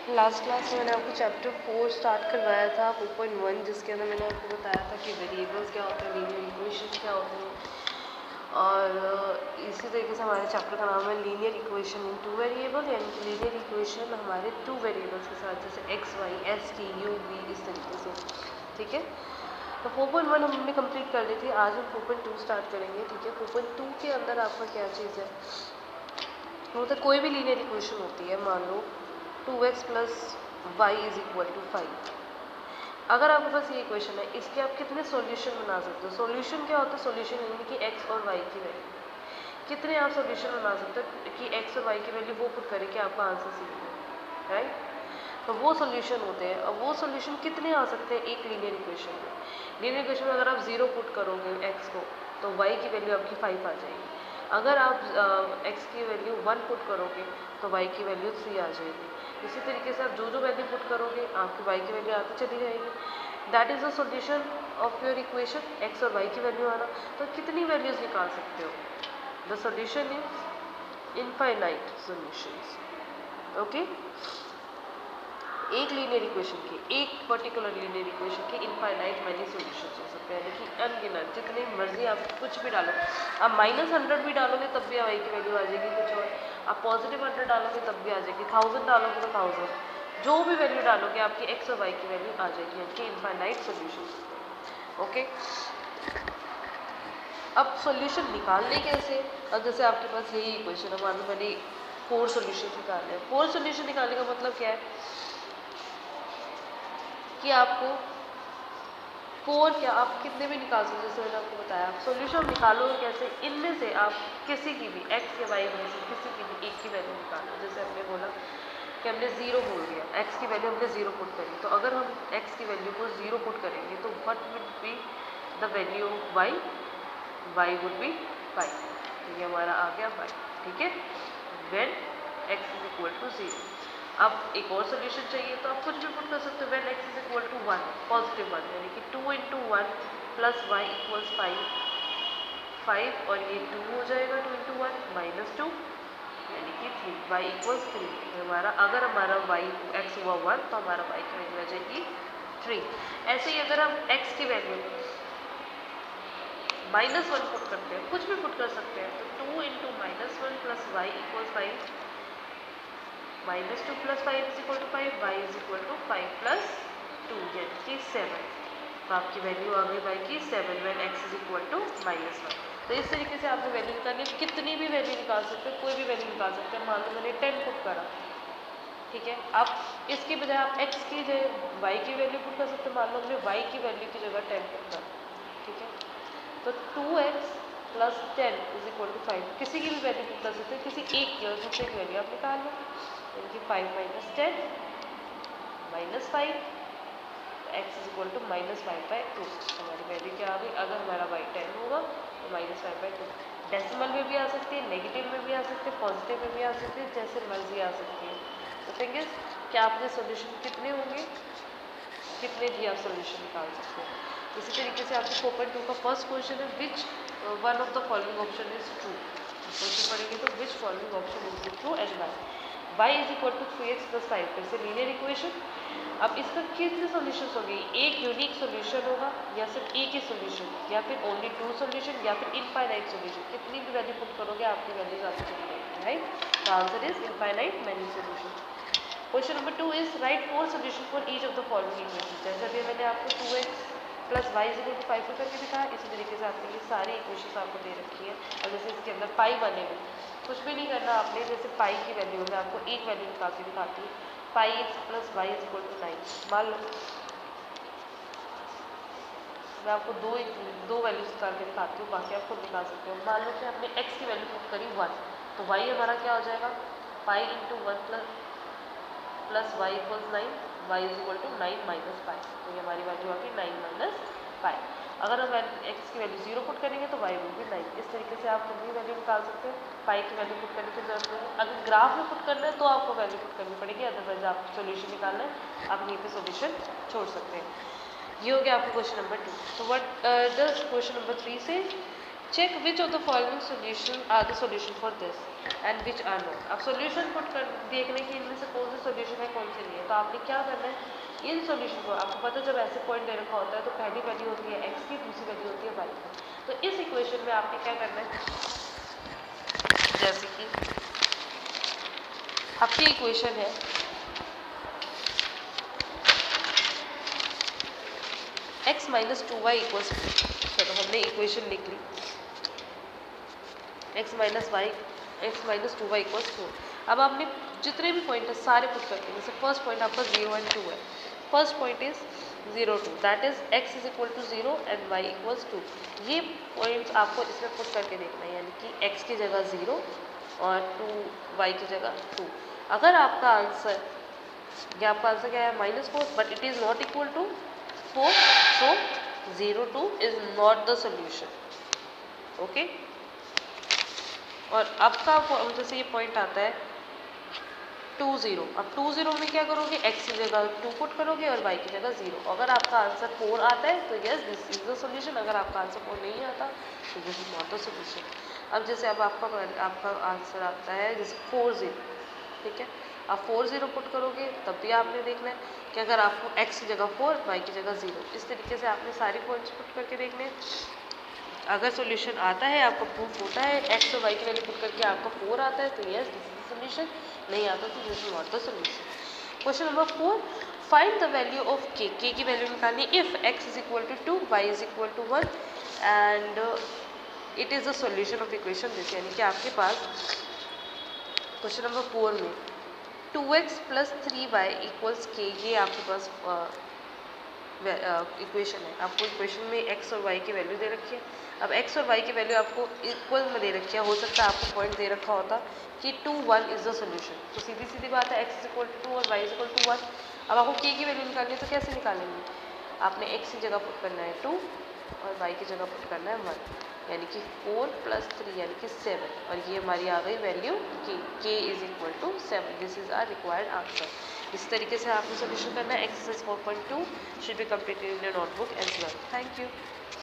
Last class में मैंने आपको चैप्टर 4 स्टार्ट करवाया था 4.1, जिसके अंदर मैंने आपको बताया था कि वेरिएबल्स क्या होते हैं, लीनियर इक्वेशंस क्या होते हैं। और इसी तरीके से हमारे चैप्टर का नाम है linear equation in two variable, यानी कि लीनियर इक्वेशन हमारे टू वेरिएबल्स के साथ, जैसे x y s t u v, इस तरीके से। ठीक है, तो 4.1 हमने कंप्लीट कर ली थी। आज हम 4.2 स्टार्ट करेंगे। ठीक है, 4.2 के अंदर आपका क्या चीज़ है, मतलब कोई भी लीनियर इक्वेशन होती है, मान लो 2x plus y is equal to 5। अगर आपके पास ये इक्वेशन है, इसके आप कितने सॉल्यूशन बना सकते हो। सॉल्यूशन क्या होता है, सॉल्यूशन यानी कि x और y की वैल्यू, कितने आप सॉल्यूशन बना सकते हो कि x और y की वैल्यू वो पुट करें कि आपका आंसर सी है, राइट। तो वो सॉल्यूशन होते हैं। और वो सॉल्यूशन कितने आ सकते हैं एक लीनियर इक्वेशन में। लीनियर इक्वेशन में अगर आप 0 पुट करोगे x को, तो y की वैल्यू आपकी 5 आ जाएगी। अगर आप x की वैल्यू 1 पुट करोगे तो y की वैल्यू 3 आ जाएगी। इसी तरीके से आप जो जो वैल्यू पुट करोगे आपकी y की वैल्यू आती चली जाएगी। That is the solution of your equation, x और y की वैल्यू आना। तो कितनी वैल्यूज निकाल सकते हो, the solution is infinite solutions. Okay, एक लीनियर इक्वेशन के, एक पर्टिकुलर लीनियर इक्वेशन के इनफाइनाइट मैनी सॉल्यूशंस हो सकते हैं, यानी कि अनगिनत, जितने मर्जी आप कुछ भी डालो। आप -100 भी डालोगे तब भी y की वैल्यू आ जाएगी कुछ और, आप +100 डालोगे तब भी आ जाएगी, 1000 डालोगे तो 1000, जो भी वैल्यू डालोगे आपकी x और y की वैल्यू आ जाएगी, यानी कि इनफाइनाइट सॉल्यूशंस। ओके, अब सॉल्यूशन निकालने कैसे। अब जैसे आपके पास यही इक्वेशन है, मान लो मैंने 4 सॉल्यूशन निकालने हैं। 4 सॉल्यूशन निकालने का मतलब क्या है कि आपको 4 क्या आप कितने भी निकाल सकते, जैसे मैंने आपको बताया। आप सॉल्यूशन निकालोगे कैसे, इनमें से आप किसी की भी x या y में से किसी की भी एक की वैल्यू निकालो। जैसे हमने बोला कि हमने 0 बोल दिया, x की वैल्यू हमने 0 पुट करी, तो अगर हम x की वैल्यू को 0 पुट करेंगे तो what would be the value of y, y would be 5। तो ये हमारा आ गया 5। ठीक है, when x is equal to 0। अब एक और सोल्यूशन चाहिए तो आप कुछ भी पुट कर सकते हो। When x is equal to 1, positive 1, यानी कि 2 × 1 प्लस y इक्वल्स 5 और ये 2 हो जाएगा, 2 × 1 -2 यानी कि 3, y इक्वल्स 3। हमारा अगर हमारा y x हुआ 1 तो हमारा y की वैल्यू आ जाएगी 3। ऐसे ही अगर हम x की वैल्यू -1 पुट करते हैं, कुछ भी पुट कर सकते हैं, तो 2 × -1 प्लस y इक्वल्स 5, -2 + 5 = 5, y = 5 + 2 यानी कि 7। तो आपकी वैल्यू आ गई y की 7 when x is equal to -1। तो इस तरीके से आपने वैल्यू निकालनी है। कितनी भी वैल्यू निकाल सकते हैं, कोई भी वैल्यू निकाल सकते हैं। मान लो मैंने 10 पुट करा, ठीक है, अब इसके बजाय आप x की जगह y की वैल्यू पुट कर सकते हैं। मान लो हमने y की वैल्यू की जगह 10 पुट करा, ठीक है, तो 2x + 10 = 5। किसी की भी वैल्यू पुट कर सकते हैं, किसी एक की और दूसरे की वैल्यू आप निकाल लो, यानी कि 5 - 10 -5, x इज इक्वल टू -5/2। हमारी वैल्यू क्या आ गई, अगर हमारा y 10 होगा तो -5/2। डेसिमल में भी आ सकती है, नेगेटिव में भी आ सकती है, पॉजिटिव में भी आ सकती है, जैसे मर्जी आ सकती है। तो थिंग इज कि आपके सोल्यूशन कितने होंगे, कितने भी आप सोल्यूशन निकाल सकते हैं। इसी तरीके से आपको 4.2 का फर्स्ट क्वेश्चन है, which one of the following option is true. Question पढ़ेंगे तो which following option is true and why. y is equal to 3x + 5, फिर से लीनियर इक्वेशन। अब इसका कितने सॉल्यूशन होंगे, एक यूनिक सॉल्यूशन होगा या सिर्फ एक ही सॉल्यूशन, या फिर ओनली 2 सॉल्यूशन, या फिर इनफाइनाइट सॉल्यूशन। कितनी भी वैल्यू पुट करोगे आपकी वैल्यूज आती चली जाएगी, right. The answer is infinite many solution. Question number 2 is right 4 solution for each of the following equation. जैसे अभी मैंने आपको 2x + y = 5 करके दिखाया, इसी तरीके से आपने ये सारी इक्वेशन आपको दे रखी है। और जैसे इसके अंदर पाई बने हुए, कुछ भी नहीं करना आपने। जैसे पाई की वैल्यू मैं आपको एक वैल्यू निकाल के दिखाती हूँ, πx + y = 9। मान लो मैं आपको दो वैल्यूज निकाल के दिखाती हूँ, बाकी आप खुद निकाल सकते हो। मान लो कि हमने x की वैल्यू पुट करी 1, तो y हमारा क्या हो जाएगा, π × 1 + y = 9, y = 9 - 5। तो ये हमारी वैल्यू आ गई 9 - 5। अगर हम x की वैल्यू 0 पुट करेंगे तो y will be 9। इस तरीके से आप कितनी वैल्यू निकाल सकते हैं, पाई की वैल्यू पुट करने की जरूरत नहीं है। अगर ग्राफ में पुट करना है तो आपको वैल्यू पुट करनी पड़ेगी, अदरवाइज आप सोल्यूशन निकालना है आप यहीं पे सोल्यूशन छोड़ सकते हैं। ये हो गया आपका क्वेश्चन नंबर 2। तो व्हाट डज क्वेश्चन नंबर 3 से, check which of the following solution are the solution for this and which are not. अब सॉल्यूशन पुट कर देखने की, इनमें से कौन सा सॉल्यूशन है कौन से नहीं है। तो आपने क्या करना है, इन सॉल्यूशन को, आपको पता है जब ऐसे पॉइंट दे रखा होता है तो पहली वैल्यू होती है x की, दूसरी वैल्यू होती है y की। तो इस इक्वेशन में आपने क्या करना है, जैसे कि आपकी इक्वेशन है x माइनस 2y इक्वल्स, चलो हमने इक्वेशन लिख ली, x माइनस 2y इक्वल्स 4। अब आपने जितने भी पॉइंट है सारे पुट करते हैं। जैसे फर्स्ट पॉइंट आपका 0 एंड 2 है, first point is 0 2, that is x is equal to 0 and y equals 2। ये पॉइंट्स आपको इसमें पुट करके देखना है, यानी कि x की जगह 0 और 2y की जगह 2। अगर आपका आंसर, या आपका आंसर क्या है -4, but it is not equal to 4, so 0 2 is not the solution. Okay, और आपका जैसे ये पॉइंट आता है 2 0, अब 2 0 में क्या करोगे, x की जगह 2 पुट करोगे और y की जगह 0। अगर आपका आंसर 4 आता है तो yes this is the solution, अगर आपका आंसर 4 नहीं आता तो this is not the solution. अब जैसे अब आपका आंसर आता है जैसे 4 0, ठीक है, आप 4 0 पुट करोगे तब भी आपने देखना है कि अगर आपको x की जगह 4, y की जगह 0, इस तरीके से आपने सारी पॉइंट्स पुट करके देखने हैं। अगर सॉल्यूशन आता है, आपका प्रूफ होता है, x और y की वैल्यू पुट करके आपका 4 आता है तो yes this is the solution, नहीं आता तो this is not the solution. Question number 4, find the value of k, k की वैल्यू निकालनी if x is equal to 2, y is equal to 1 and it is the solution of equation this, यानी कि आपके पास question number 4 में 2x plus 3y equals k, ये आपके पास equation है। आपको इक्वेशन में x और y की वैल्यू दे रखी है। अब x और y की वैल्यू आपको इक्वल में दे रखी है, हो सकता है आपको पॉइंट दे रखा होता कि 2 1 इज द सोल्यूशन, तो सीधी सीधी बात है x इज इक्वल टू 2 और y इज इक्वल टू 1। अब आपको k की वैल्यू निकालनी है तो कैसे निकालेंगे, आपने x की जगह पुट करना है 2 और y की जगह पुट करना है 1, यानी कि 4 प्लस 3 यानी कि 7, और ये हमारी आ गई value k is equal to 7। This is our required answer. इस तरीके से आपको सोल्यूशन करना है। Exercise 4.2 should be completed in your notebook as well. Thank you.